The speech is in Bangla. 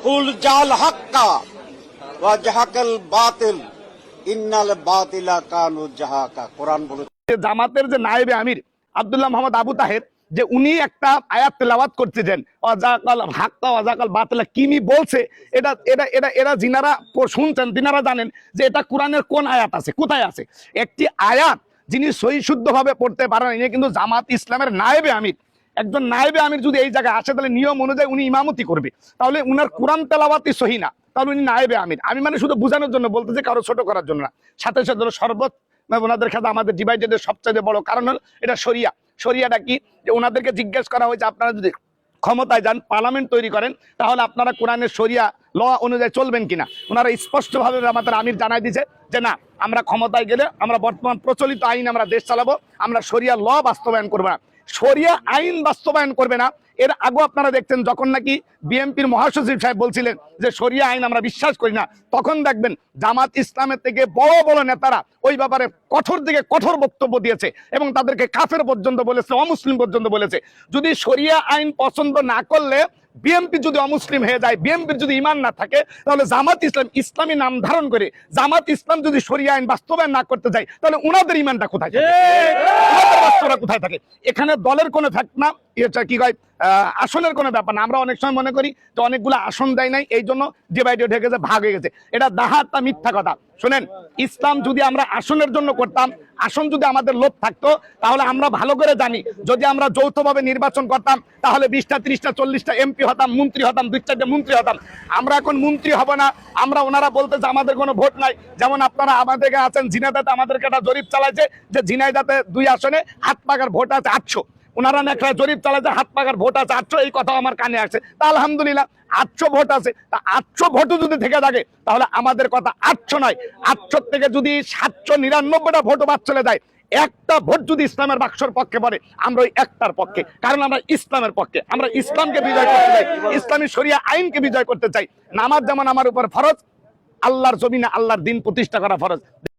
কুল জাল হাক্কা ওয়া জাহাকাল বাতিল ইন্নাল বাতিলা কানু জাহাকা। কোরআন বলেছে। জামাতের যে নায়েবে আমির আব্দুল্লাহ মোহাম্মদ আবু তাহের, যে উনি একটা আয়াত তেলাওয়াত করতেছেন, ওয়াজাকাল হাক্কা ওয়াজাকাল বাতিলা, কিমি বলছে, এটা এটা এটা এরা যিনারা শুনছেন তিনারা জানেন যে এটা কোরআনের কোন আয়াত আছে, কোথায় আছে। একটি আয়াত যিনি সহি শুদ্ধভাবে পড়তে পারেন, ইনি কিন্তু জামাত ইসলামের নায়েবে আমির। একজন নায়েবে আমির যদি এই জায়গায় আসে, তাহলে নিয়ম অনুযায়ী উনি ইমামতি করবে, তাহলে উনার কোরআন তেলাওয়াতই সহি না, তাহলে উনি নায়েবে আমির। আমি মানে শুধু বোঝানোর জন্য বলতেছি, কারো ছোট করার জন্য না। সাথে সাথে শরবত ওনাদের খাতে আমাদের ডিভাইডের সবচেয়ে বড় কারণ হল এটা শরিয়া। শরিয়াটা কি, যে ওনাদেরকে জিজ্ঞেস করা হয়েছে আপনারা যদি ক্ষমতায় যান, পার্লামেন্ট তৈরি করেন, তাহলে আপনারা কোরআনের শরিয়া ল অনুযায়ী চলবেন কিনা। ওনারা স্পষ্টভাবে আমাদের আমির জানাই দিয়েছে যে না, আমরা ক্ষমতায় গেলে আমরা বর্তমান প্রচলিত আইন আমরা দেশ চালাবো, আমরা শরিয়া ল বাস্তবায়ন করবো না, শরিয়া আইন বাস্তবায়ন করবে না। এর আগে আপনারা দেখছেন যখন নাকি বিএনপির মহাসচিব সাহেব বলছিলেন যে শরিয়া আইন আমরা বিশ্বাস করি না, তখন দেখবেন জামাত ইসলামের থেকে বড় বড় নেতারা ওই ব্যাপারে কঠোর থেকে কঠোর বক্তব্য দিয়েছে এবং তাদেরকে কাফের পর্যন্ত বলেছে, অমুসলিম পর্যন্ত বলেছে। যদি শরিয়া আইন পছন্দ না করলে, বিএনপি যদি অমুসলিম হয়ে যায়, বিএনপির যদি ইমান না থাকে, তাহলে জামাত ইসলাম ইসলামী নাম ধারণ করে জামাত ইসলাম যদি শরিয়া আইন বাস্তবায়ন না করতে যায়, তাহলে উনাদের ইমানটা কোথায় থাকে, উনাদের বাস্তবতা কোথায় থাকে। এখানে দলের কোনো ফ্যাক্ট না, এটা কি কয় আসনের কোনো ব্যাপার না। আমরা অনেক সময় মনে করি যে অনেকগুলো আসন দেয় নাই, এই জন্য ডিভাইডেড হয়ে গেছে, ভাগ হয়ে গেছে। এটা দাহাতটা মিথ্যা কথা। শোনেন, ইসলাম যদি আমরা আসনের জন্য করতাম, আসন যদি আমাদের লোভ থাকতো, তাহলে আমরা ভালো করে জানি যদি আমরা যৌথভাবে নির্বাচন করতাম, তাহলে 20টা 30টা 40টা এমপি হতাম, মন্ত্রী হতাম, 2-4টা মন্ত্রী হতাম। আমরা এখন মন্ত্রী হব না। আমরা ওনারা বলতে যে আমাদের কোনো ভোট নাই, যেমন আপনারা আমাদেরকে আছেন ঝিনাইদাতে, আমাদেরকে একটা জরিপ চালাইছে যে ঝিনাইদাতে 2 আসনে হাত পাকার ভোট আছে 800। ওনারা একটা জরিপ চালাচ্ছে হাত পাকার ভোট আছে 800, এই কথা আমার কানে আসছে। তা আলহামদুলিল্লাহ 800 ভোট আছে, তা 800 ভোটও যদি থেকে থাকে, তাহলে আমাদের কথা 800 নয়, 800 থেকে যদি 799টা ভোটও বাদ চলে যায়, একটা ভোট যদি ইসলামের বাক্সর পক্ষে পড়ে, আমরা ওই একটার পক্ষে, কারণ আমরা ইসলামের পক্ষে, আমরা ইসলামকে বিজয় করতে চাই, ইসলামী শরিয়া আইনকে বিজয় করতে চাই। নামাজ যেমন আমার উপর ফরজ, আল্লাহর জমিনে আল্লাহর দিন প্রতিষ্ঠা করা ফরজ।